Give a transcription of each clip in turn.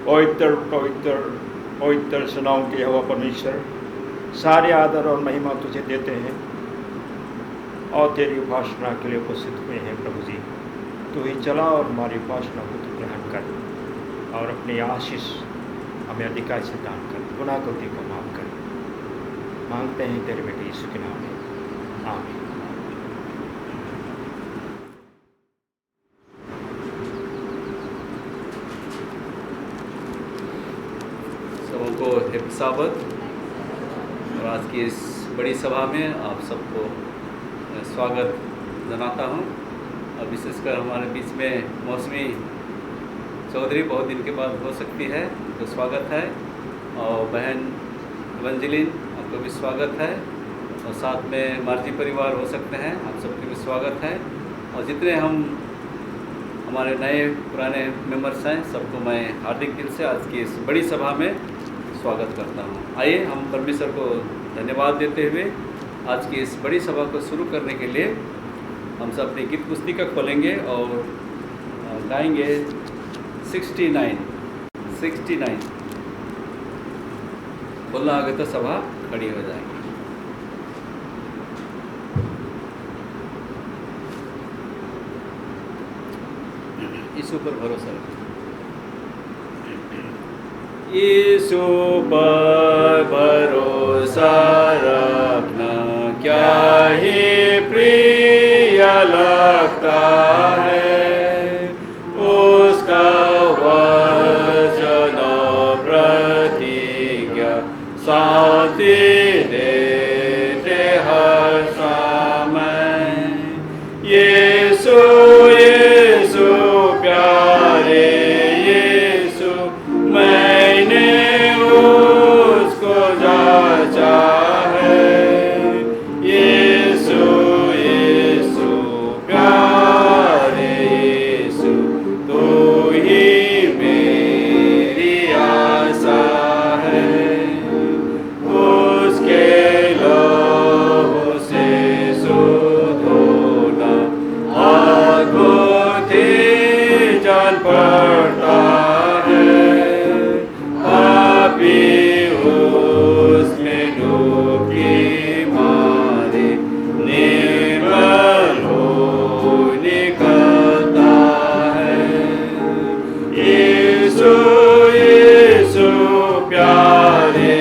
पवित्र पवित्र पवित्र सुनाओ कि यहोवा परमेश्वर, सारे आदर और महिमा तुझे देते हैं और तेरी उपासना के लिए उपस्थित हुए हैं। प्रभु जी, तू ही चला और हमारी उपासना को तू ग्रहण कर और अपनी आशीष हमें अधिकार से दान कर, गुनाह गलती को माफ कर। मांगते हैं तेरे बेटे यीशु के नाम में, आमीन। सबको हैप्पी साबत। और आज की इस बड़ी सभा में आप सबको स्वागत जनाता हूं। और विशेषकर हमारे बीच में मौसमी चौधरी बहुत दिन के बाद हो सकती है, तो स्वागत है। और बहन एवेंजेलिन, आपको भी स्वागत है। और साथ में मार्जी परिवार हो सकते हैं, आप सबके भी स्वागत है। और जितने हमारे नए पुराने मेंबर्स हैं, सबको मैं हार्दिक दिल से आज की इस बड़ी सभा में स्वागत करता हूँ। आइए हम परमेश्वर को धन्यवाद देते हुए आज की इस बड़ी सभा को शुरू करने के लिए हम सब अपनी गीत पुस्तिका खोलेंगे और गाएंगे 69। बोलना आगे तो सभा खड़ी हो जाएगी। यीशु पर भरोसा रखें। यीशु पर भरोसा रखना क्या ही प्रिय लगता है। उसका वचन प्रतिज्ञा शांति देते हर समय। यीशु यीशु प्यारे यीशु, मैंने उसको जांचा है। यीशु यीशु प्यारे यीशु, तू ही मेरी आशा है। उसके लहू से शुद्ध होना अद्भुत ही जान पड़ता है। पापी उसमें डूबकी मारे निर्मल हो निकलता है। यीशु यीशु प्यारे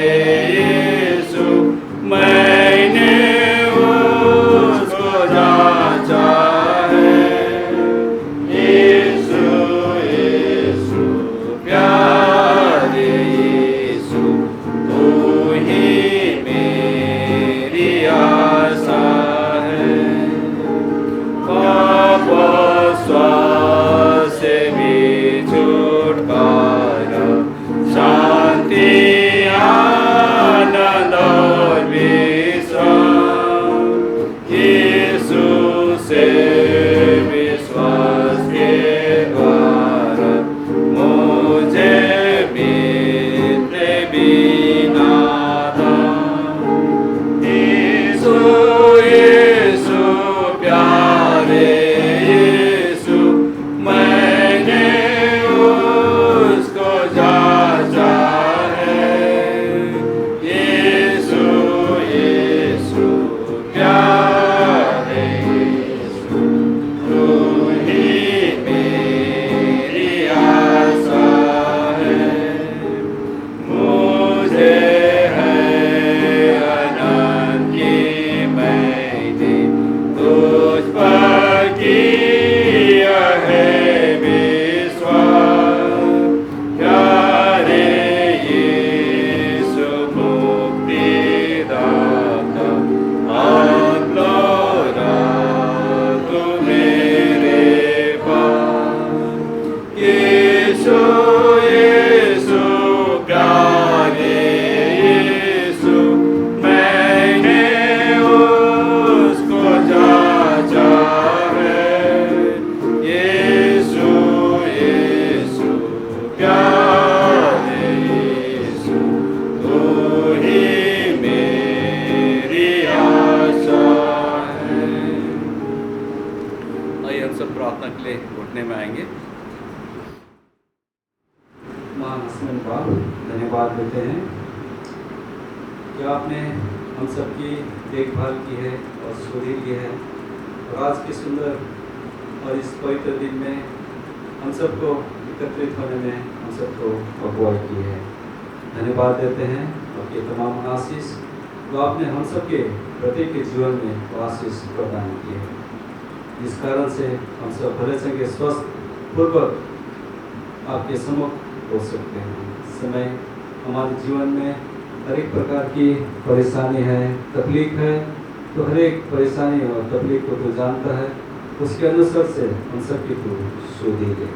यीशु, मैंने उसको जांचा है। यीशु यीशु आसमान का धन्यवाद देते हैं कि आपने हम सबकी देखभाल की है और सुधी ली है, और आज के सुंदर और इस पवित्र दिन में हम सबको एकत्रित होने में हम सबको अगुवाई की है। धन्यवाद देते हैं आपके तमाम आशीष जो आपने हम सबके प्रत्येक के जीवन में वो आशीष प्रदान किए हैं, जिस कारण से हम सब भले संगे स्वस्थ पूर्वक आपके सम्मुख हो सकते हैं। समय हमारे जीवन में हर एक प्रकार की परेशानी है, तकलीफ है, तो हर एक परेशानी और तकलीफ को तो जानता है, उसके अनुसार से हम सबकी तो सुधी दे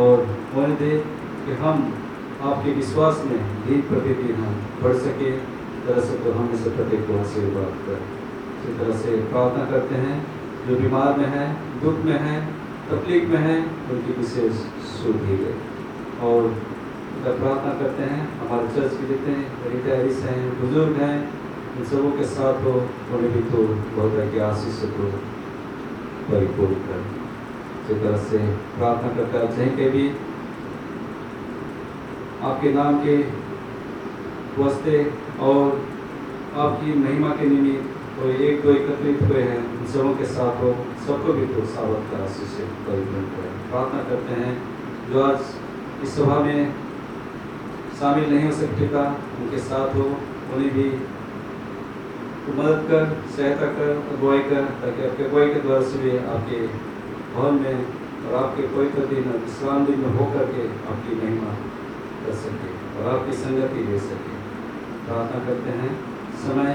और होने दे कि हम आपके विश्वास में दिन प्रतिदिन हम बढ़ सके। तरह से तो हम इसे प्रत्येक को आशीर्वाद कर इसी तरह से प्रार्थना करते हैं, जो बीमार में है, दुख में है, तकलीफ में है, उनकी विशेष सुधी दे। और प्रार्थना करते हैं हमारे चर्च के जितने रिटायरीज हैं, बुजुर्ग हैं, इन सबों के साथ हो, उन्हें भी तो बहुत तरह के आशीष को परिपूर्ण कर। इसी तरह से प्रार्थना करते हैं जहीं के भी आपके नाम के वास्ते और आपकी महिमा के निमित्त कोई एक दो एकत्रित हुए हैं, उन सबों के साथ हो, सबको भी तो सावध का आशीष से परिपूर्ण करें। प्रार्थना करते हैं जो आज इस सभा में शामिल नहीं हो सकते का, उनके साथ हो, उन्हें भी मदद कर, सहायता कर, अगुवाई कर, ताकि आपके अगुवाई के द्वारा से भी आपके भवन में और आपके पवित्र दिन विश्राम दिन में होकर के आपकी महिमा कर सके और आपकी संगति दे सके। प्रार्थना करते हैं समय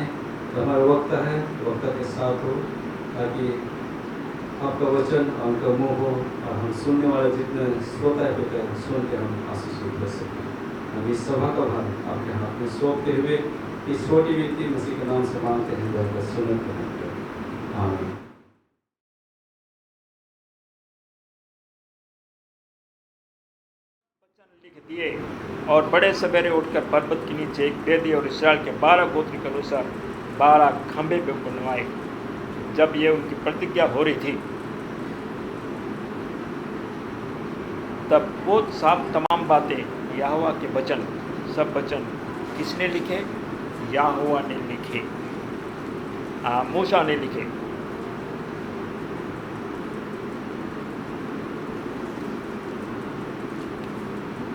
जो हमारा वक्त है वक्त के साथ हो, ताकि आपका वचन और उनका मुँह हो और हम सुनने वाले जितने श्रोता है तो सुन के हम आशीषित कर सकें। हम इस सभा का भार आपके हाथ में सौंपते हुए इस छोटी व्यक्ति मसीह के नाम से मांगते हैं, सुनत करें। आमीन। लिख दिए और बड़े सवेरे उठकर पर्वत के नीचे एक वेदी और इस्राएल के 12 गोत्र के अनुसार 12 खंभे पे बनवाए। जब ये उनकी प्रतिज्ञा हो रही थी तब वो साफ तमाम बातें यहोवा के वचन, सब वचन किसने लिखे? यहोवा ने लिखे, मूसा ने लिखे।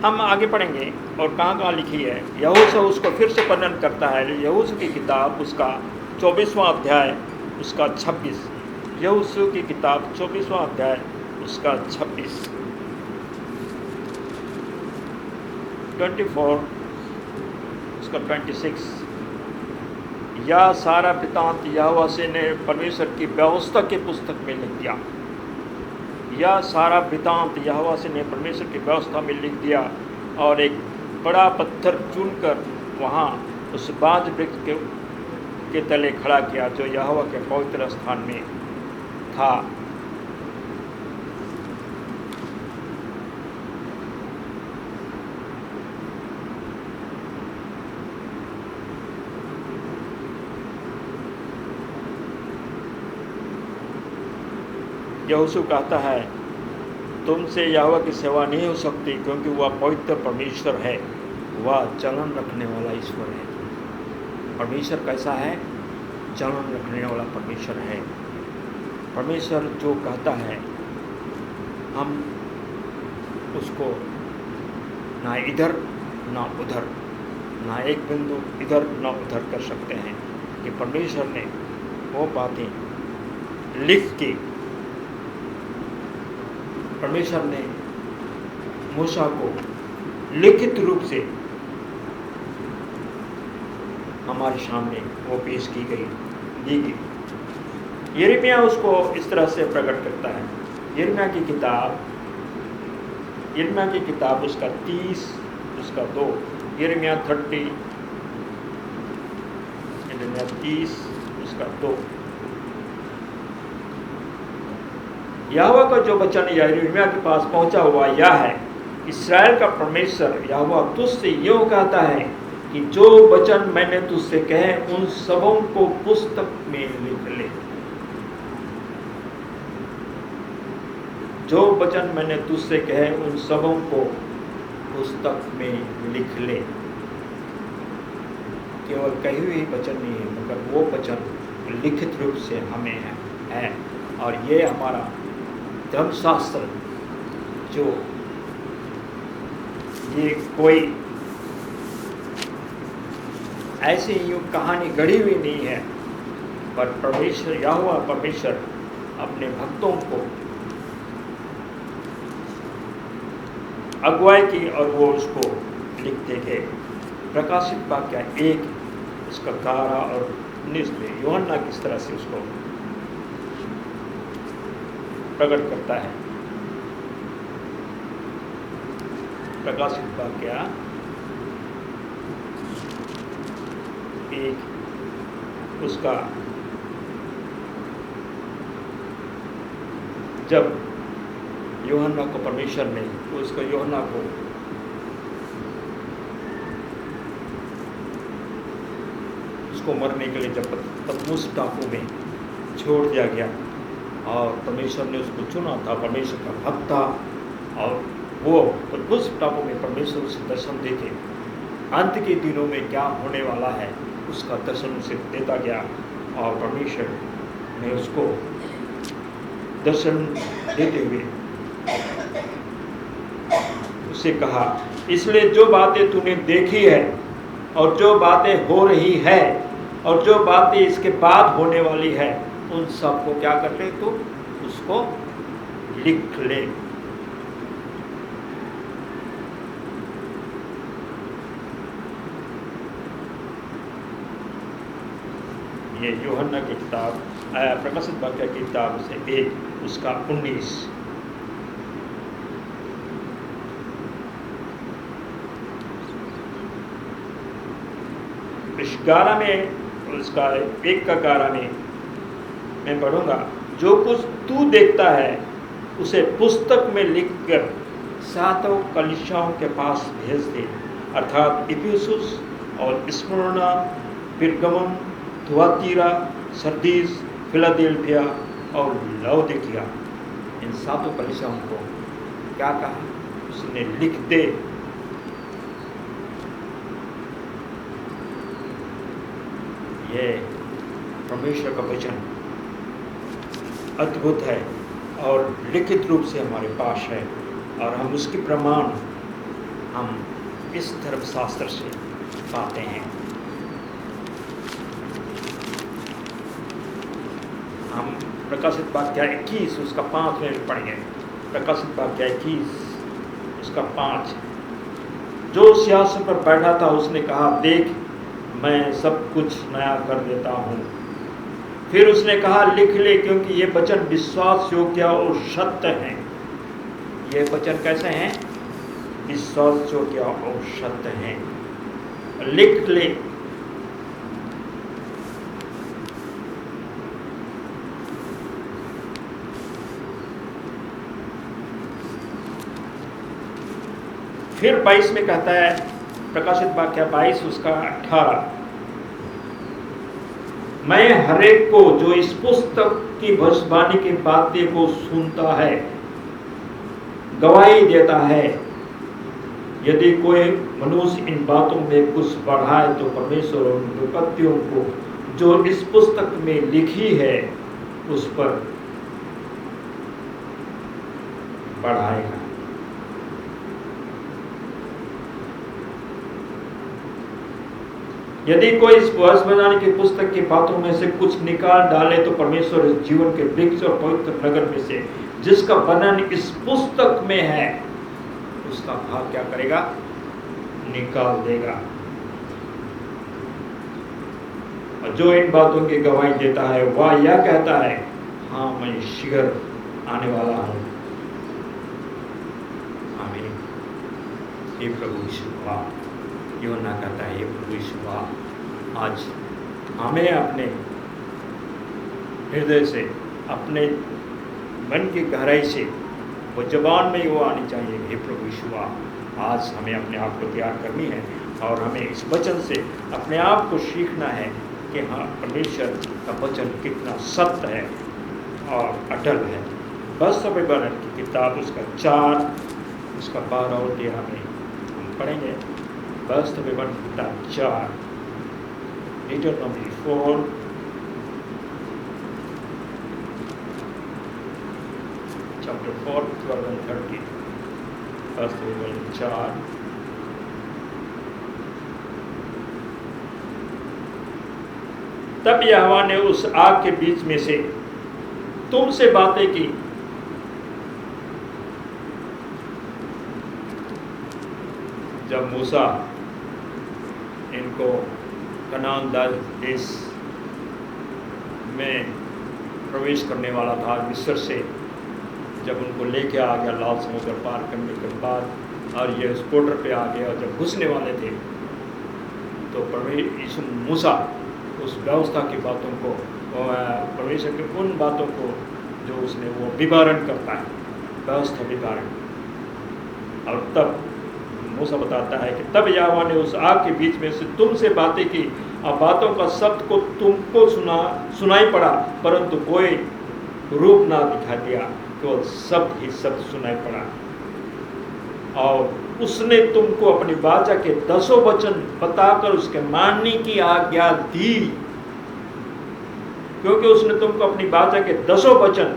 हम आगे पढ़ेंगे और कहाँ लिखी है। यहोशू उसको फिर से वर्णन करता है। यहोशू की किताब उसका 24वां अध्याय उसका 26। यहोशू की किताब 24वां अध्याय उसका 26, 24 उसका 26। यह सारा वृत्तांत यहोवा से ने परमेश्वर की व्यवस्था के पुस्तक में लिख दिया। यह सारा वृत्तांत यहोवा से ने परमेश्वर की व्यवस्था में लिख दिया और एक बड़ा पत्थर चुनकर वहाँ उस बाज वृक्ष के तले खड़ा किया जो यहोवा के पवित्र स्थान में था। यहोशू कहता है तुमसे यहोवा की सेवा नहीं हो सकती, क्योंकि वह पवित्र परमेश्वर है, वह चलन रखने वाला ईश्वर है। परमेश्वर कैसा है? चलन रखने वाला परमेश्वर है। परमेश्वर जो कहता है हम उसको ना इधर ना उधर, ना एक बिंदु इधर ना उधर कर सकते हैं कि परमेश्वर ने वो बातें लिख के, परमेश्वर ने मूसा को लिखित रूप से हमारे सामने वो पेश की गई, दी गई। यिर्मयाह उसको इस तरह से प्रकट करता है। यिर्मयाह की किताब उसका 30 उसका 2, यिर्मयाह 30 उसका 2। यहोवा का जो वचन यिर्मयाह के पास पहुंचा हुआ यह है, इस्राएल का परमेश्वर यहोवा तुझसे यूँ कहता है कि जो वचन मैंने तुझसे कहे उन सबों को पुस्तक में लिख ले। जो वचन मैंने तुझसे कहे उन सबों को पुस्तक में लिख ले। केवल कही हुई वचन नहीं है, मगर वो वचन लिखित रूप से हमें है। और ये हमारा धर्मशास्त्र, जो ये कोई ऐसी यूं कहानी गढ़ी हुई नहीं है, पर परमेश्वर यहोवा परमेश्वर अपने भक्तों को अगुवाई की और वो उसको लिखते गए। प्रकाशित वाक्य 1 उसका 11 और 19 में यूहन्ना किस तरह से उसको प्रकट करता है। प्रकाशित वाक्य 1 उसका जब यूहन्ना को परमेश्वर ने उसको यूहन्ना को उसको मरने के लिए जब पतमुस टापू में छोड़ दिया गया और परमेश्वर ने उसको चुना था, परमेश्वर का भक्त था, और वो पतमुस टापू में परमेश्वर उसे दर्शन देके अंत के दिनों में क्या होने वाला है उसका दर्शन उसे देता गया। और परमेश्वर ने उसको दर्शन देते हुए उससे कहा, इसलिए जो बातें तूने देखी है और जो बातें हो रही है और जो बातें इसके बाद होने वाली है, उन सब को क्या कर ले, तू उसको लिख ले। ये यूहन्ना की किताब प्रकाशित वाक्य की किताब से 1 उसका 19। इस 11 में उसका 1 का 11 में मैं पढ़ूंगा, जो कुछ तू देखता है उसे पुस्तक में लिखकर 7 कलीसियाओं के पास भेज दे, अर्थात इफिसुस और स्मुर्ना, पिरगमुन, थुआतीरा, सरदीस, फिलाडेल्फिया और लौदीकिया। इन 7 कलीसियाओं को क्या कहा, उसने लिख दे। ये परमेश्वर का वचन अद्भुत है और लिखित रूप से हमारे पास है, और हम उसके प्रमाण हम इस धर्मशास्त्र से पाते हैं। हम प्रकाशित वाक्य 21 उसका 5 में पढ़ेंगे। प्रकाशित वाक्य 21 उसका 5। जो सिंहासन पर बैठा था उसने कहा, देख मैं सब कुछ नया कर देता हूँ। फिर उसने कहा, लिख ले, क्योंकि ये वचन विश्वास योग्य और सत्य हैं। ये वचन कैसे हैं? विश्वास योग्य और सत्य हैं। लिख ले। फिर 22 में कहता है, प्रकाशित वाक्य 22 उसका 18, मैं हरेक को जो इस पुस्तक की भविष्यवाणी की बातें को सुनता है गवाही देता है, यदि कोई मनुष्य इन बातों में कुछ बढ़ाए तो परमेश्वर उन विपत्तियों को जो इस पुस्तक में लिखी है उस पर बढ़ाएगा। यदि कोई इस भविष्यवाणी की पुस्तक की बातों में से कुछ निकाल डाले तो परमेश्वर इस जीवन के वृक्ष और पवित्र नगर में से जिसका वर्णन इस पुस्तक में है उसका भाग क्या करेगा? निकाल देगा। और जो इन बातों की गवाही देता है वह यह कहता है, हाँ मैं शीघ्र आने वाला हूं। आमीन। हे प्रभु यीशु, यूहन्ना कहता है, हे प्रभु यीशु, आज हमें अपने हृदय से, अपने मन की गहराई से वो जबान में वो आनी चाहिए, हे प्रभु यीशु, आज हमें अपने आप को तैयार करनी है और हमें इस वचन से अपने आप को सीखना है कि हाँ परमेश्वर का वचन कितना सत्य है और अटल है। बस समय वर्णन की किताब उसका 4 उसका 12 और 13 में पढ़ेंगे बस तो 1:4 Deuteronomy 4 chapter 4 12 and 13 बस तो 1:4 तब यहोवा ने उस आग के बीच में से तुमसे बातें की। जब मूसा इनको कनान देश में प्रवेश करने वाला था मिस्र से, जब उनको लेके आ गया लाल समुद्र पार करने के बाद और ये उस बॉर्डर पे आ गया, और जब घुसने वाले थे तो मूसा उस व्यवस्था की बातों को, परमेश्वर के उन बातों को जो उसने वो विवरण करता है, व्यवस्था विवरण। और तब मूसा बताता है कि तब यहोवा ने उस आग के बीच में से तुमसे बातें की, और बातों का शब्द को तुमको सुनाई पड़ा, परंतु कोई रूप ना दिखा दिया, केवल शब्द ही शब्द सुनाई पड़ा। और उसने तुमको अपनी वाचा के 10 वचन बताकर उसके मानने की आज्ञा दी, क्योंकि उसने तुमको अपनी वाचा के 10 वचन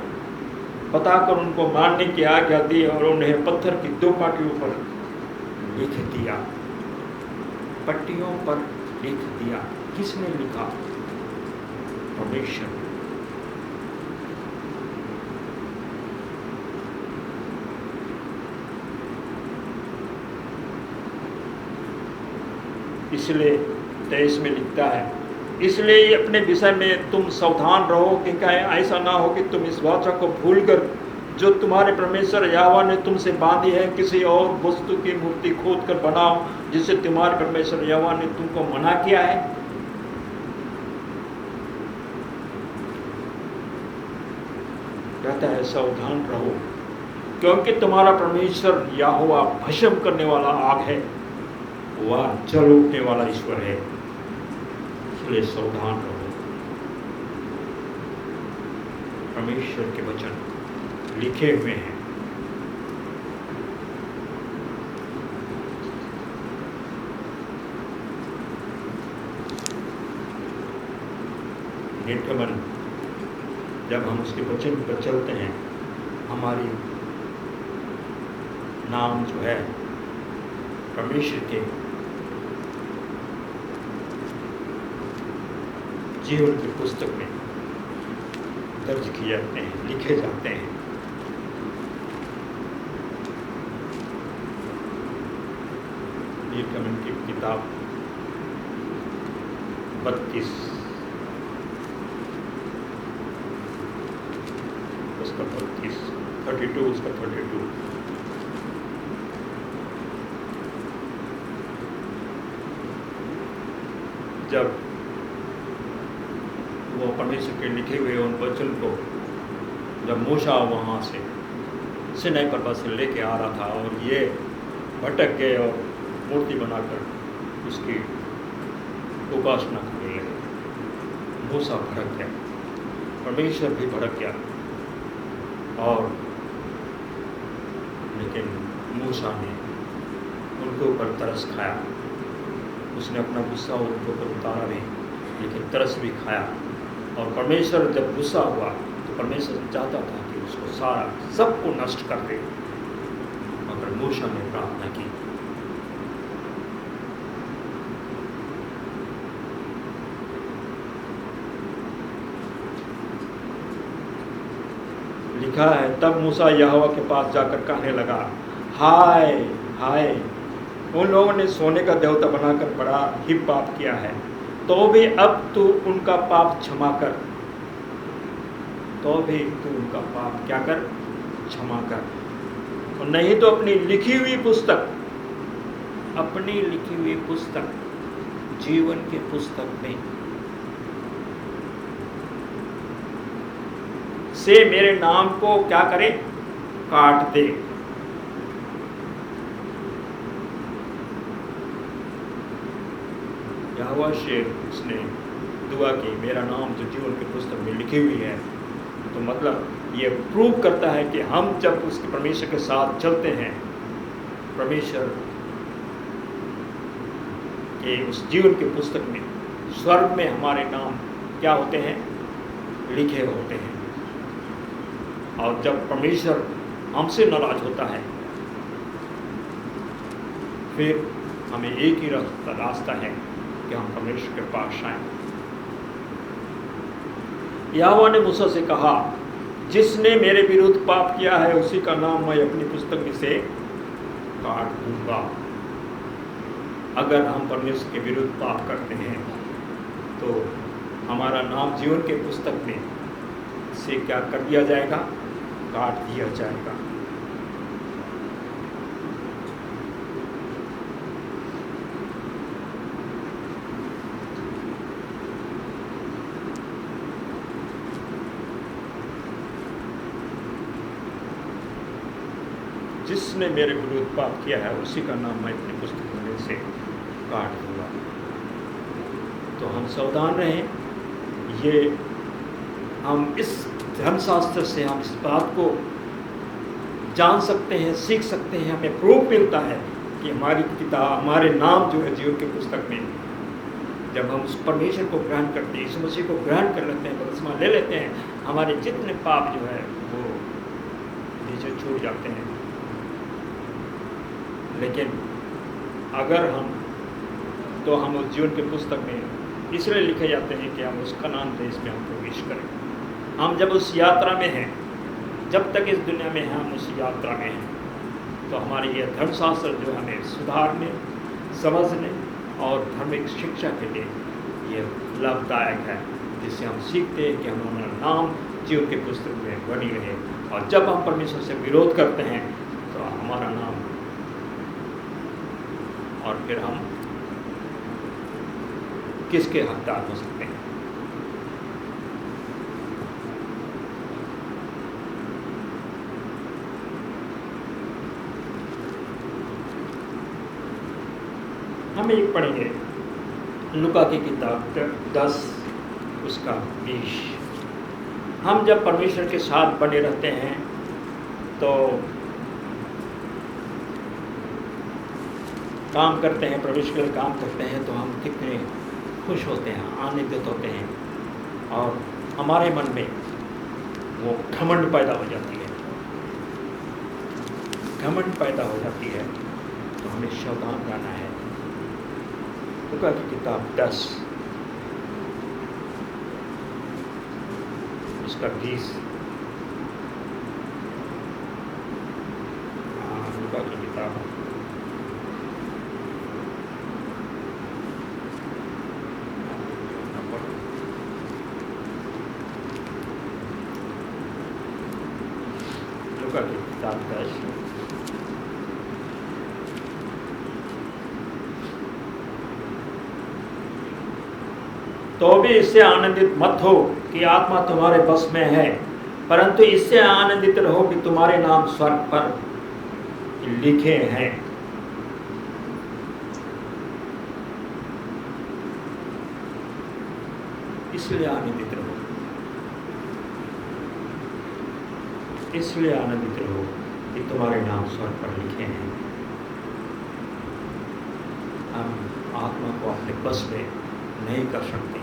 बताकर उनको मानने की आज्ञा दी, और उन्हें पत्थर की 2 पाटियों पर लिख दिया। पट्टियों पर लिख दिया। किसने लिखा? परमेश्वर। इसलिए 23 में लिखता है, इसलिए अपने विषय में तुम सावधान रहो कि कहीं ऐसा ना हो कि तुम इस वाचा को भूलकर जो तुम्हारे परमेश्वर यहोवा ने तुमसे बांधी है, किसी और वस्तु की मूर्ति खोद कर बनाओ, जिससे तुम्हारे परमेश्वर यहोवा ने तुमको मना किया है। कहता है सावधान रहो, क्योंकि तुम्हारा परमेश्वर यहोवा भस्म करने वाला आग है, वह जल उठने वाला ईश्वर है, इसलिए सावधान रहो। परमेश्वर के वचन लिखे हुए हैं। निर्गमन, जब हम उसके वचन पर चलते हैं, हमारी नाम जो है परमेश्वर के जीवन की पुस्तक में दर्ज किए जाते हैं, लिखे जाते हैं। निर्गमन की किताब 32 उसका 32 उसका 32 जब वो परमेश्वर के लिखे हुए उन वचन को जब मूसा वहाँ से सिनाई पर्वत से लेके आ रहा था, और ये भटक गए और मूर्ति बनाकर उसकी उपासना करने लगे। मूसा भड़क गया, परमेश्वर भी भड़क गया, और लेकिन मूसा ने उनके ऊपर तरस खाया। उसने अपना गुस्सा उनके ऊपर उतारा नहीं, लेकिन तरस भी खाया। और परमेश्वर जब गुस्सा हुआ तो परमेश्वर चाहता था कि उसको सारा सबको नष्ट कर दे, मगर मूसा ने प्रार्थना की। लिखा है, तब मूसा यहोवा के पास जाकर कहने लगा, हाय हाय, उन लोगों ने सोने का देवता बनाकर बड़ा ही पाप किया है, तो भी अब तू उनका पाप क्षमा कर। तो भी तू उनका पाप क्या कर? क्षमा कर। और नहीं तो अपनी लिखी हुई पुस्तक, अपनी लिखी हुई पुस्तक, जीवन की पुस्तक में से मेरे नाम को क्या करे? काट दे। यहोवा से उसने दुआ की, मेरा नाम जो जीवन की पुस्तक में लिखी हुई है। तो मतलब ये प्रूव करता है कि हम जब उसके परमेश्वर के साथ चलते हैं, परमेश्वर कि उस जीवन की पुस्तक में स्वर्ग में हमारे नाम क्या होते हैं, लिखे होते हैं। और जब परमेश्वर हमसे नाराज होता है फिर हमें एक ही रास्ता है कि हम परमेश्वर के पास आए। यहोवा ने मूसा से कहा, जिसने मेरे विरुद्ध पाप किया है उसी का नाम मैं अपनी पुस्तक में से काट दूंगा। अगर हम परमेश्वर के विरुद्ध पाप करते हैं तो हमारा नाम जीवन के पुस्तक में से क्या कर दिया जाएगा, काट दिया जाएगा। जिसने मेरे विरुद्ध पाप किया है उसी का नाम मैं अपनी पुस्तक में से काट दूंगा। तो हम सावधान रहें। ये हम इस धर्मशास्त्र से हम इस बात को जान सकते हैं, सीख सकते हैं। हमें प्रूफ मिलता है कि हमारी किताब, हमारे नाम जो है जीवन की पुस्तक में, जब हम उस परमेश्वर को ग्रहण करते हैं, यीशु मसीह को ग्रहण कर लेते हैं, बपतिस्मा ले लेते हैं, हमारे जितने पाप जो है वो नीचे छूट जाते हैं। लेकिन अगर हम उस जीवन की पुस्तक में इसलिए लिखे जाते हैं कि हम उस कनान देश में हम प्रवेश करें। हम जब उस यात्रा में हैं, जब तक इस दुनिया में हैं हम उस यात्रा में हैं, तो हमारे ये धर्मशास्त्र जो हमें सुधारने, समझने और धार्मिक शिक्षा के लिए ये लाभदायक है, जिससे हम सीखते हैं कि हमारा नाम जीवन की पुस्तक में बनी रहे। और जब हम परमेश्वर से विरोध करते हैं तो हमारा नाम, और फिर हम किसके हकदार हो सकते हैं। हम एक पढ़ेंगे लूका की किताब 10 उसका 20। हम जब परमेश्वर के साथ बने रहते हैं तो काम करते हैं, परमेश्वर के लिए काम करते हैं, तो हम कितने खुश होते हैं, आनंदित होते हैं, और हमारे मन में वो घमंड पैदा हो जाती है। घमंड पैदा हो जाती है तो हमें सावधान रहना है। लूका की किताब 10 उसका 20। लूका की किताब लूका की किताब 10 तो भी इससे आनंदित मत हो कि आत्मा तुम्हारे बस में है, परंतु इससे आनंदित रहो कि तुम्हारे नाम स्वर्ग पर लिखे हैं। इसलिए आनंदित रहो, इसलिए आनंदित रहो कि तुम्हारे नाम स्वर्ग पर लिखे हैं। हम आत्मा को अपने बस में नहीं कर सकते।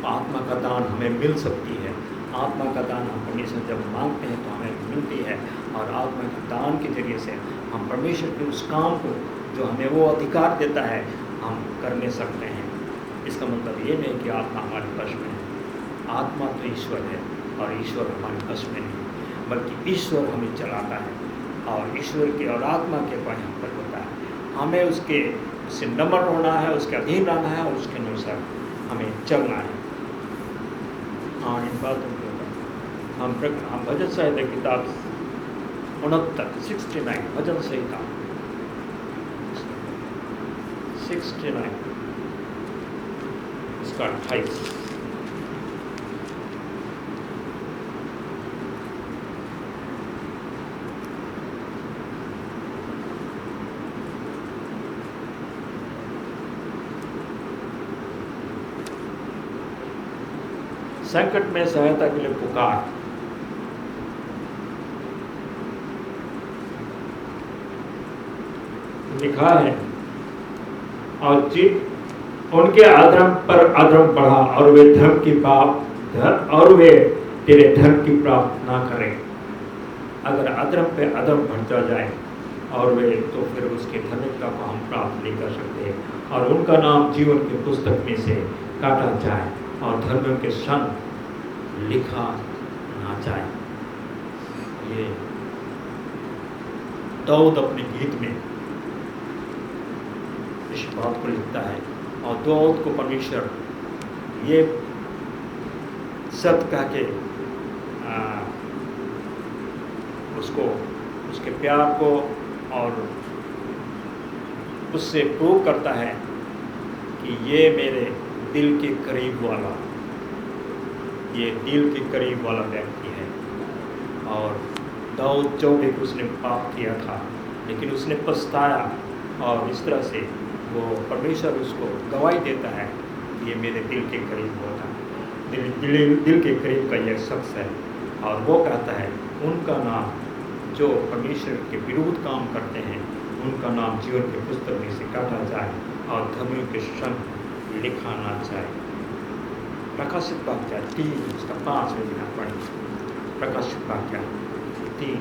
आत्मा का दान हमें मिल सकती है। आत्मा का दान हम परमेश्वर जब मांगते हैं तो हमें मिलती है, और आत्मा के दान के जरिए से हम परमेश्वर के उस काम को जो हमें वो अधिकार देता है हम करने सकते हैं। इसका मतलब ये नहीं कि आत्मा हमारे वश में है। आत्मा तो ईश्वर है और ईश्वर हमारे वश में नहीं, बल्कि ईश्वर हमें चलाता है, और ईश्वर के और आत्मा के पर हम पर होता है। हमें उससे नम्र होना है, उसके अधीन रहना है, और उसके अनुसार हमें चलना है। हाँ, इन बातों के ऊपर हम भजन संहिता किताब 69 भजन संहिता 69 इसका 28। संकट में सहायता के लिए पुकार। लिखा है, और उनके अधर्म पर अधर्म बढ़ा और वे धर्म की और वे तेरे धर्म की प्रार्थना करें। अगर अधर्म पे अधर्म बढ़ता जाए और वे तो फिर उसके धार्मिकता को हम प्राप्त नहीं कर सकते, और उनका नाम जीवन की पुस्तक में से काटा जाए और धर्मियों के संग लिखा ना जाए। ये दाऊद अपने गीत में इस बात को लिखता है, और दाऊद को परमेश्वर ये सत्य कह के उसको उसके प्यार को और उससे प्रूव करता है कि ये मेरे दिल के करीब वाला, ये दिल के करीब वाला व्यक्ति है। और दाऊद जो भी उसने पाप किया था, लेकिन उसने पछताया, और इस तरह से वो परमेश्वर उसको गवाही देता है कि ये मेरे दिल के करीब होता है, दिल के करीब का यह शख्स है। और वो कहता है उनका नाम जो परमेश्वर के विरुद्ध काम करते हैं, उनका नाम जीवन के पुस्तक में से काटा जाए और धर्मियों के संग लिखा ना जाए। प्रकाशित वाक्य 3 उसका 5 में दिना पढ़ें। प्रकाशित वाक्य 3।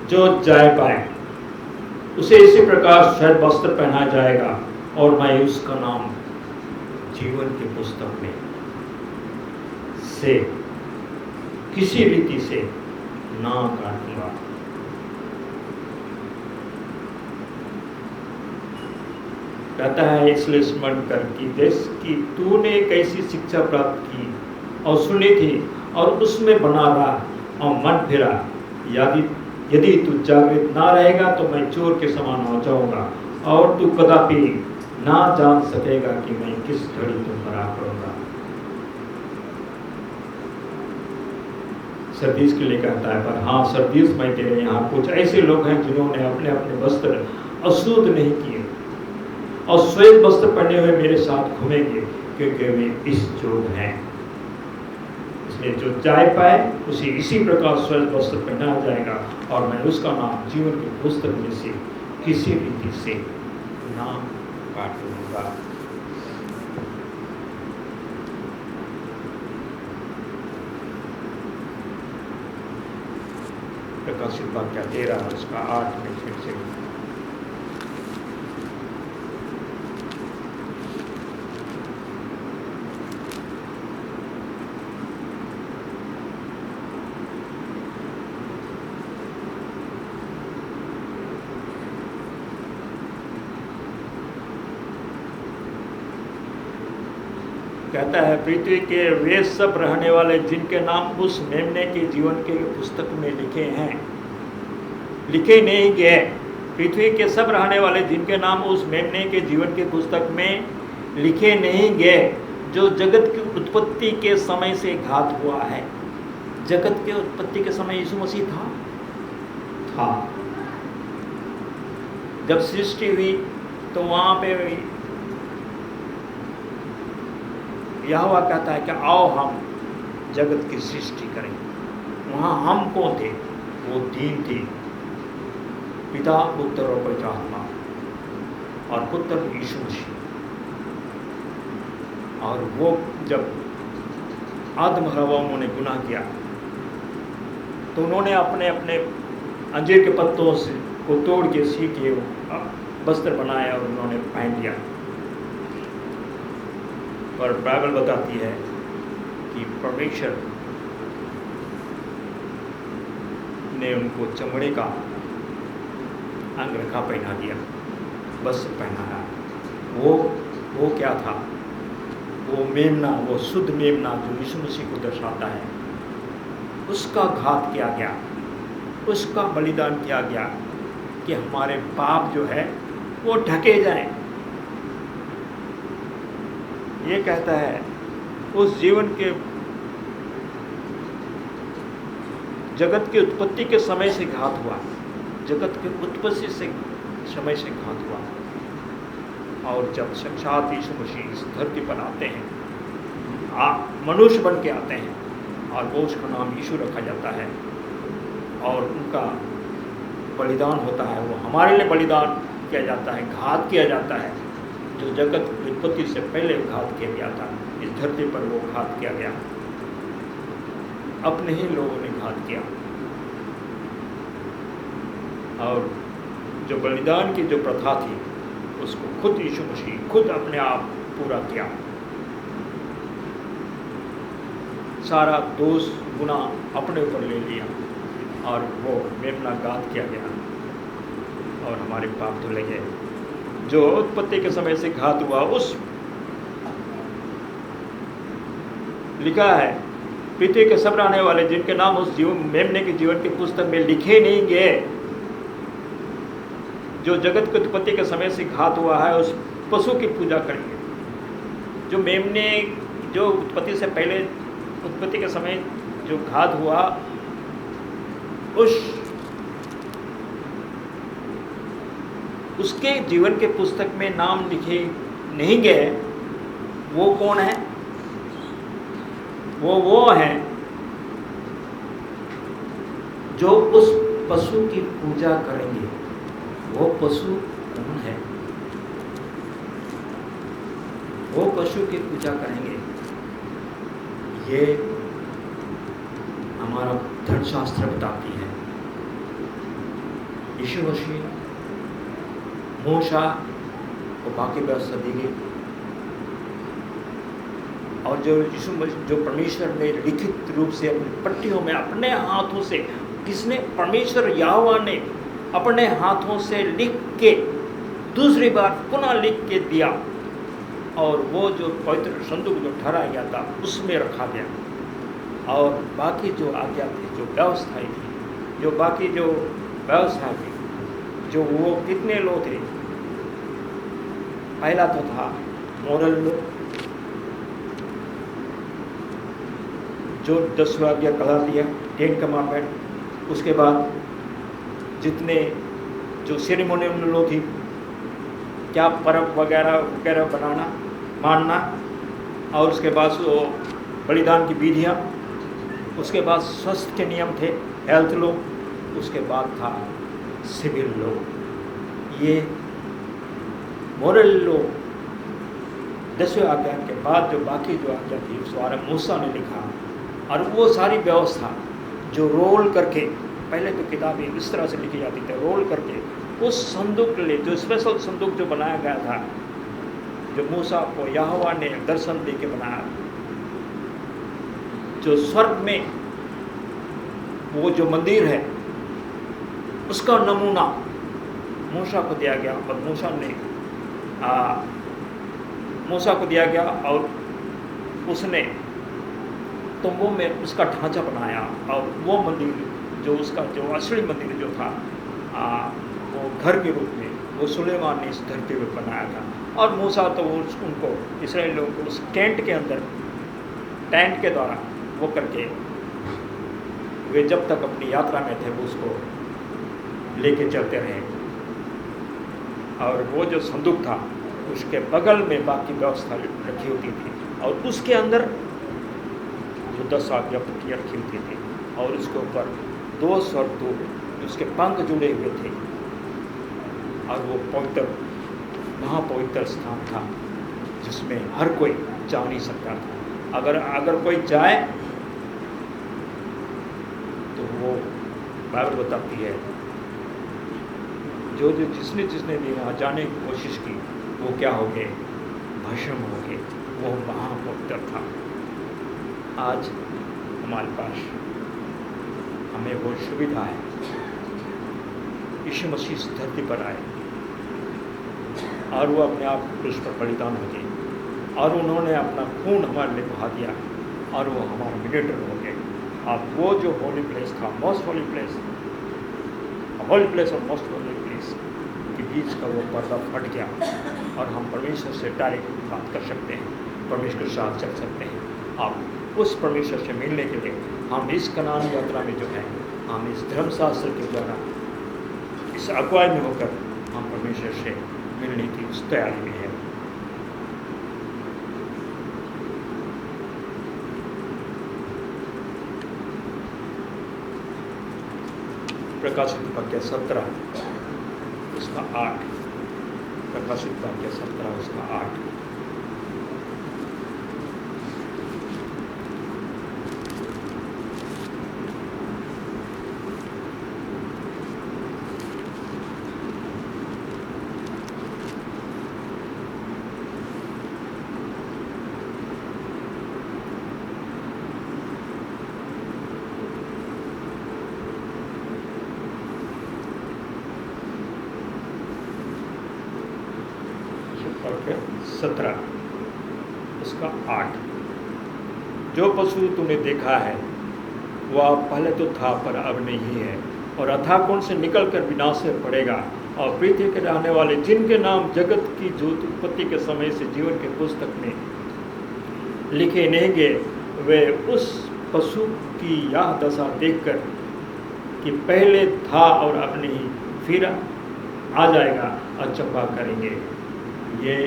जो जाय पाए उसे इसी प्रकार श्वेत वस्त्र पहना जाएगा, और मैं उसका नाम जीवन की पुस्तक में से किसी रीति से ना काटूंगा। कहता है इसलिए स्मरण कर कि देश की तूने एक ऐसी शिक्षा प्राप्त की और सुनी थी और उसमें बना रहा और मन फिरा। यदि तू जागृत ना रहेगा तो मैं चोर के समान हो जाऊंगा, और तू कदापि ना जान सकेगा कि मैं किस घड़ी तुम पर आ पड़ूंगा। सर्दीस के लिए कहता है, पर हाँ सर्दीस मैं तेरे यहाँ कुछ ऐसे लोग हैं जिन्होंने अपने अपने वस्त्र अशुद्ध नहीं किए और श्वेत वस्त्र पहने हुए मेरे साथ घूमेंगे, क्योंकि वे इस जोग हैं। इसलिए जो जाय पाए उसे इसी प्रकार श्वेत वस्त्र पहनाया जाएगा, और मैं उसका नाम जीवन की पुस्तक में से किसी रीति से नाम काटूंगा। प्रकाशित वाक्य 13 उसका 8 में फिर से कहता है, पृथ्वी के वे सब रहने वाले जिनके नाम उस मेमने के जीवन के पुस्तक में लिखे नहीं गए। पृथ्वी के सब रहने वाले जिनके नाम उस मेमने के जीवन के पुस्तक में लिखे नहीं गए, जो जगत की उत्पत्ति के समय से घात हुआ है। जगत के उत्पत्ति के समय यीशु मसीह था। जब सृष्टि हुई तो वहाँ पे यहोवा कहता है कि आओ हम जगत की सृष्टि करें। वहाँ हम कौन थे? वो 3 थे, पिता पुत्र और पवित्र आत्मा, और पुत्र यीशु मसीह। और वो जब आदम हवा उन्होंने गुनाह किया तो उन्होंने अपने अपने अंजीर के पत्तों से को तोड़ के सी के वस्त्र बनाया और उन्होंने पहन लिया। और बाइबल बताती है कि परमेश्वर ने उनको चमड़े का अंगरखा पहना दिया, वस्त्र पहनाया। वो क्या था? वो मेमना, वो शुद्ध मेमना जो यीशु मसीह को दर्शाता है, उसका घात किया गया, उसका बलिदान किया गया कि हमारे पाप जो है वो ढके जाएं। ये कहता है उस जीवन के जगत की उत्पत्ति के समय से घात हुआ, जगत के उत्पत्ति से समय से घात हुआ। और जब साक्षात यीशु मसीह इस धरती पर आते हैं, मनुष्य बन के आते हैं, और वो उसका नाम यीशु रखा जाता है, और उनका बलिदान होता है, वो हमारे लिए बलिदान किया जाता है, घात किया जाता है। जो जगत की उत्पत्ति से पहले घात किया गया था, इस धरती पर वो घात किया गया, अपने ही लोगों ने घात किया। और जो बलिदान की जो प्रथा थी, उसको खुद यीशु मसीह खुद अपने आप पूरा किया। सारा दोष गुना अपने ऊपर ले लिया, और वो मेमना घात किया गया, और हमारे पाप धुले गए। जो उत्पत्ति के समय से घात हुआ, उस लिखा है, पृथ्वी के सब रहने वाले जिनके नाम उस मेमने के जीवन की पुस्तक में लिखे नहीं गए, जो जगत की उत्पत्ति के समय से घात हुआ है, उस पशु की पूजा करेंगे। जो मेमने, जो उत्पत्ति से पहले, उत्पत्ति के समय जो घात हुआ, उसके जीवन के पुस्तक में नाम लिखे नहीं गए। वो कौन है? वो हैं जो उस पशु की पूजा करेंगे। वो पशु कौन है? वो पशु की पूजा करेंगे। ये हमारा धर्मशास्त्र बताती है। यीशु मसीह, मूसा को बाकी व्यवस्था दी गई, और जो परमेश्वर ने लिखित रूप से अपनी पट्टियों में अपने हाथों से, किसने? परमेश्वर यहोवा ने अपने हाथों से लिख के दूसरी बार पुनः लिख के दिया, और वो जो पवित्र संदूक जो ठहराया गया था, उसमें रखा गया। और बाकी जो आज्ञा थी, जो व्यवस्थाएं थी, जो बाकी जो व्यवस्था थी, जो वो कितने लोग थे? पहला तो था मोरल लो, जो 10 आज्ञा कहा दिया, 10 कमांडमेंट। उसके बाद जितने जो सेरेमोनियल लो थी, क्या पर्व वगैरह वगैरह बनाना, मानना, और उसके बाद वो बलिदान की विधियाँ, उसके बाद स्वास्थ्य के नियम थे, हेल्थ लो, उसके बाद था सिविल लो। ये मोरल लो 10 आज्ञा के बाद जो बाकी जो आज्ञा थी, उसको आरंभ मूसा ने लिखा, और वो सारी व्यवस्था जो रोल करके, पहले तो किताबें इस तरह से लिखी जाती थी, रोल करके उस संदूक के लिए जो स्पेशल संदूक जो बनाया गया था, जो मूसा को यहोवा ने दर्शन दे के बनाया, जो स्वर्ग में वो जो मंदिर है, उसका नमूना मूसा को दिया गया, और मूसा को दिया गया, और उसने तंबू में उसका ढांचा बनाया, और वो मंदिर जो उसका जो असली मंदिर जो था, वो घर के रूप में वो सुलेमान ने इस धरती में बनाया था। और मूसा तो उनको, इस्राएल लोगों को उस टेंट के अंदर, टेंट के द्वारा वो करके, वे जब तक अपनी यात्रा में थे वो उसको लेके चलते रहे। और वो जो संदूक था, उसके बगल में बाकी व्यवस्था रखी होती थी, और उसके अंदर जो 10 आज्ञा पट्टियाँ रखी होती थी, और उसके ऊपर 2 स्वर्गदूत उसके पंख जुड़े हुए थे। और वो पवित्र, महापवित्र स्थान था, जिसमें हर कोई जा नहीं सकता था। अगर कोई जाए तो वो बाइबल बताती है, जिसने भी वहाँ जाने की कोशिश की, वो क्या हो गए? भस्म हो गए। वो महापवित्र था। आज हमारे पास, हमें वो सुविधा है। यीशु मसीह इस धरती पर आए, और वो अपने आप क्रूस पर बलिदान हो गए, और उन्होंने अपना खून हमारे लिए बहा दिया, और वो हमारे मिडिएटर हो गए। अब वो जो होली प्लेस था, मोस्ट होली प्लेस और मोस्ट होली प्लेस के बीच का वो पर्दा फट गया, और हम परमेश्वर से डायरेक्ट बात कर सकते हैं, परमेश्वर के साथ चल सकते हैं। अब उस परमेश्वर से मिलने के लिए हम इस कनान यात्रा में जो है, हम इस धर्मशास्त्र के द्वारा, इस अगुवाई में होकर हम परमेश्वर से मिलने की उस तैयारी में है। प्रकाशित वाक्य 17 उसका 8, प्रकाशित वाक्य 17 उसका 8। वाक्य 17 उसका 8। जो पशु तुमने देखा है वह पहले तो था पर अब नहीं है, और अथाह कुंड से निकलकर विनाश में पड़ेगा, और पृथ्वी के रहने वाले जिनके नाम जगत की ज्योति उत्पत्ति के समय से जीवन के पुस्तक में लिखे नहीं गए, वे उस पशु की यह दशा देखकर कि पहले था और अब नहीं फिर आ जाएगा अचंभा करेंगे। ये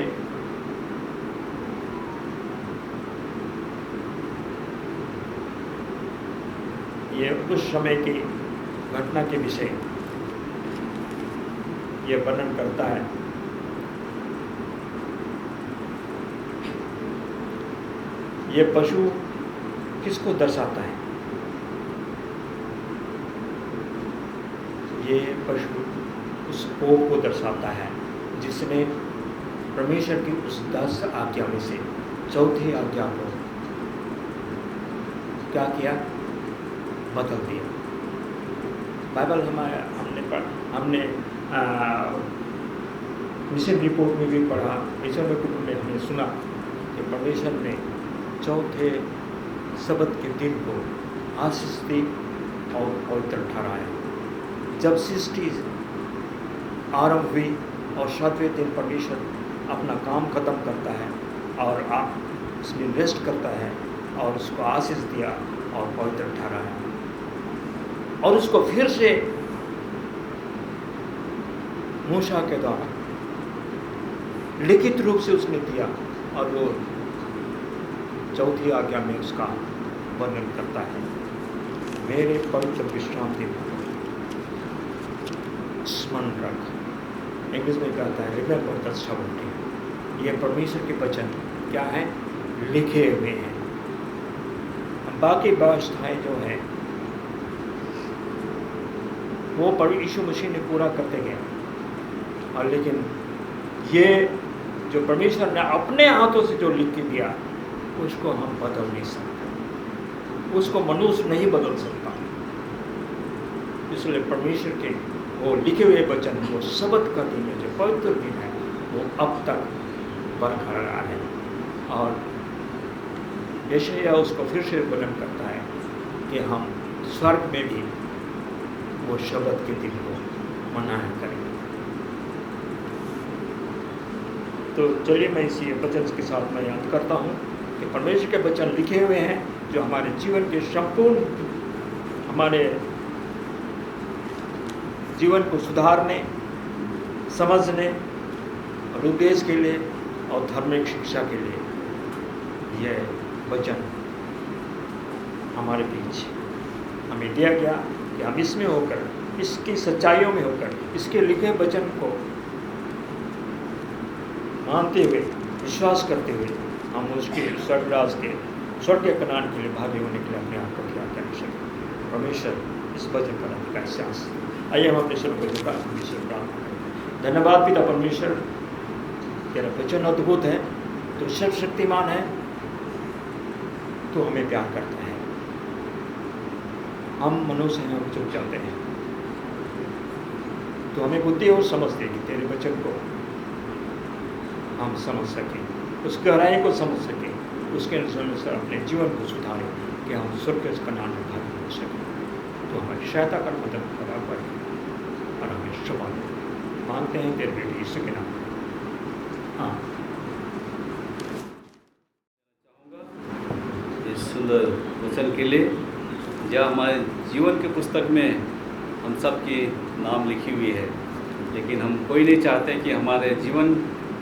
उस समय की घटना के विषय ये वर्णन करता है। ये पशु किसको दर्शाता है? ये पशु उस कोप को दर्शाता है जिसने परमेश्वर की उस 10 आज्ञा में से चौथी आज्ञा को क्या किया? बदल दिया। बाइबल हमने मिशन रिपोर्ट में भी पढ़ा, मिशन रिपोर्ट में हमने सुना कि परमेश्वर ने चौथे सबत के दिन को आशीष दी और पवित्र ठहराया। जब सृष्टि आरंभ हुई और 7वें दिन परमेश्वर अपना काम खत्म करता है और उसमें रेस्ट करता है और उसको आशीष दिया और पवित्र ठहराया, और उसको फिर से मूसा के द्वारा लिखित रूप से उसने दिया, और वो चौथी आज्ञा में उसका वर्णन करता है। मेरे पवित्र विश्राम दिन स्मरण रख। इंग्लिश में कहता है रिमेंबर द सबत डे। ये परमेश्वर के वचन क्या है? लिखे हुए हैं। बाकी व्यवस्थाएं जो हैं वो पर यीशु मसीह ने पूरा करते गए, और लेकिन ये जो परमेश्वर ने अपने हाथों से जो लिख के दिया उसको हम बदल नहीं सकते, उसको मनुष्य नहीं बदल सकता। इसलिए परमेश्वर के वो लिखे हुए वचन, वो सबत का दिन है, जो पवित्र दिन है, वो अब तक बरकरार है। और यशायाह उसको फिर से वर्णन करता है कि हम स्वर्ग में भी वो शब्द के दिन को मनाया करेंगे। तो चलिए मैं इसी वचन के साथ मैं याद करता हूँ कि परमेश्वर के वचन लिखे हुए हैं जो हमारे जीवन के संपूर्ण, हमारे जीवन को सुधारने, समझने और उपदेश के लिए और धार्मिक शिक्षा के लिए यह वचन हमारे बीच हमें दिया गया कि हम इसमें होकर, इसकी सच्चाइयों में होकर, इसके लिखे वचन को मानते हुए, विश्वास करते हुए हम उसके स्वर्गराज के स्वर्गीय कनान के लिए भागी होने के लिए अपने आप को तैयार कर सकें। परमेश्वर इस वचन पर अधिक एहसास। आइए हम अपने स्वर्ग को झुका परमेश्वर प्रार्थना करें। धन्यवाद पिता परमेश्वर, तेरा वचन अद्भुत है, तो सर्वशक्तिमान है, तो हमें प्यार करता है। हम मनुष्य हैं, हम चुप जाते हैं, तो हमें बुद्धि और समझ देगी तेरे वचन को हम समझ सकें, उस गहराई को समझ सकें, उसके अनुसार अपने जीवन को सुधारें कि हम स्वर्ग के कनान में भागी हो सकें। तो हमारी सहायता कर, मदद करा करें और हमें शुभ मांगते हैं तेरे बेटे यीशु के नाम में, हाँ। इस सुंदर वचन के लिए जो हमारे जीवन के पुस्तक में हम सब की नाम लिखी हुई है, लेकिन हम कोई नहीं चाहते कि हमारे जीवन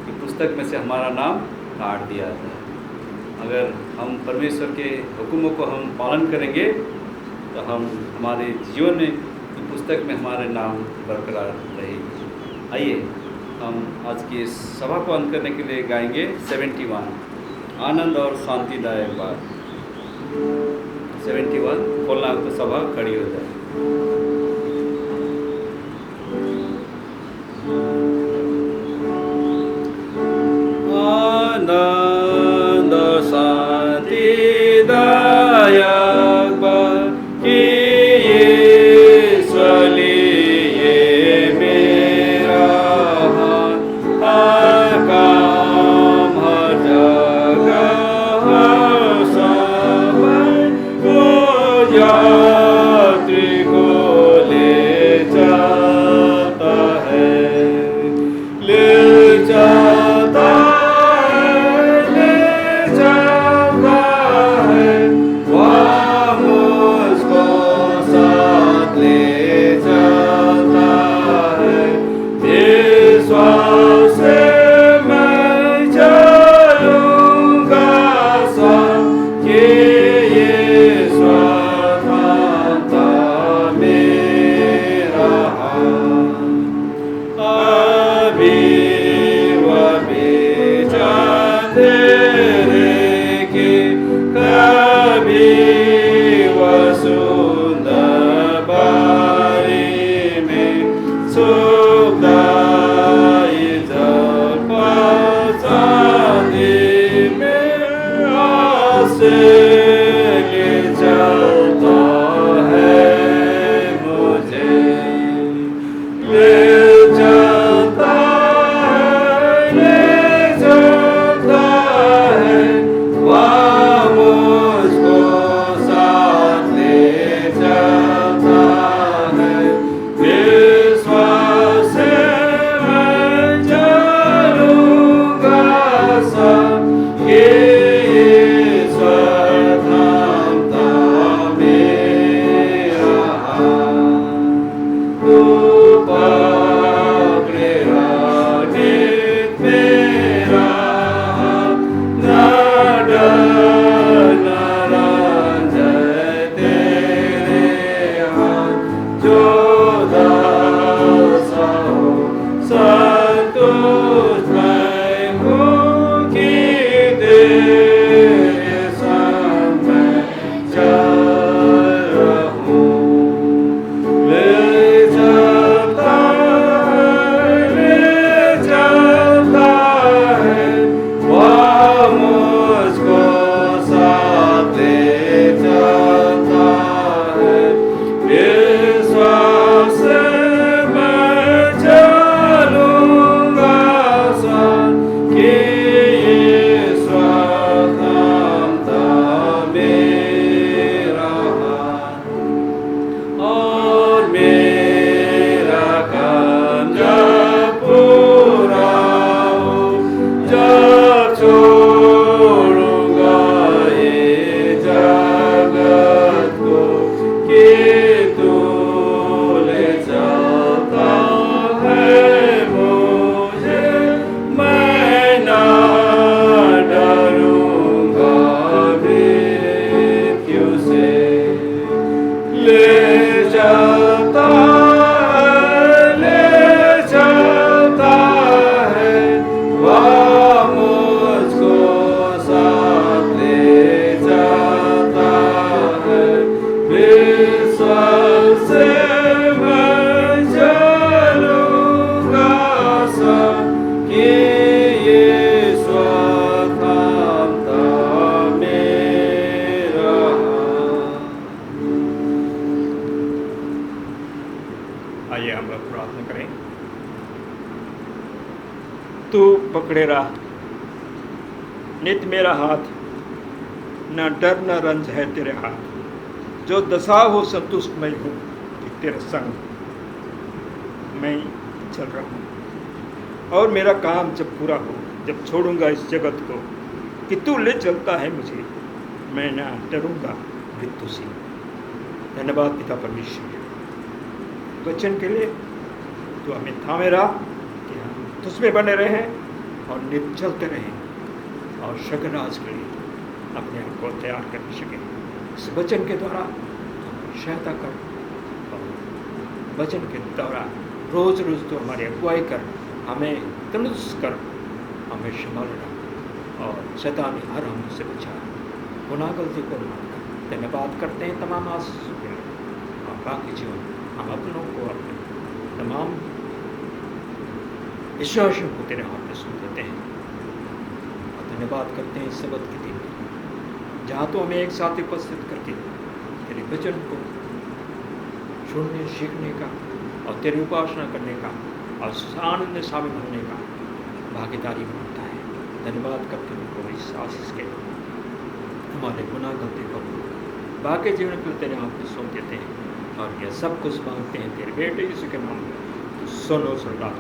की पुस्तक में से हमारा नाम काट दिया जाए। अगर हम परमेश्वर के हुक्मों को हम पालन करेंगे तो हम हमारे जीवन में की पुस्तक में हमारे नाम बरकरार रहेगी। आइए हम आज की इस सभा को अंत करने के लिए गाएंगे 71 आनंद और शांतिदायक बात। 71 बोलना तो सभा खड़ी हो जाए। आनंद शांतिदायक बात कि यीशु लिए मेरा हाथ, हर काम हर जगह हर समय को यात्री को ले जाता है, ले जाता तू पकड़े रहा नित मेरा हाथ, न डर न रंज है तेरे हाथ। जो दशा हो संतुष्ट मैं हूँ कि तेरे संग मैं चल रहा हूँ। और मेरा काम जब पूरा हो, जब छोड़ूंगा इस जगत को, कि तू ले चलता है मुझे, मैं ना डरूंगा मृत्यु से। धन्यवाद पिता परमेश्वर वचन के लिए। तो हमें थामे रहा कि हम तुझमें बने रहें और नित चलते रहें और स्वर्ग राज के लिए अपने आप को तैयार कर सकें। इस वचन के द्वारा सहायता कर और वचन के द्वारा रोज रोज तो हमारी अगुवाई कर, हमें तंदुरुस्त कर, हमें संभालना और शैतानी हर हमले से बचा, गुनाह गलती को माफ कर। धन्यवाद करते हैं तमाम आशीषों के लिए और बाकी जीवन हम अपनों को अपने तमाम विश्वासियों को तेरे हाथ में सौंप देते हैं और धन्यवाद करते हैं इस सबद के दिन जहाँ तो हमें एक साथ उपस्थित करके तेरे वचन को सुनने सीखने का और तेरी उपासना करने का और आनंद में शामिल होने का भागीदारी बनाता है। धन्यवाद करते हैं को इस आशीष के हमारे गुनाह गलती को बाकी जीवन को तेरे हाथ में सौंप देते हैं और यह सब कुछ मांगते हैं तेरे बेटे यीशु के नाम में। तो सुनो सरदार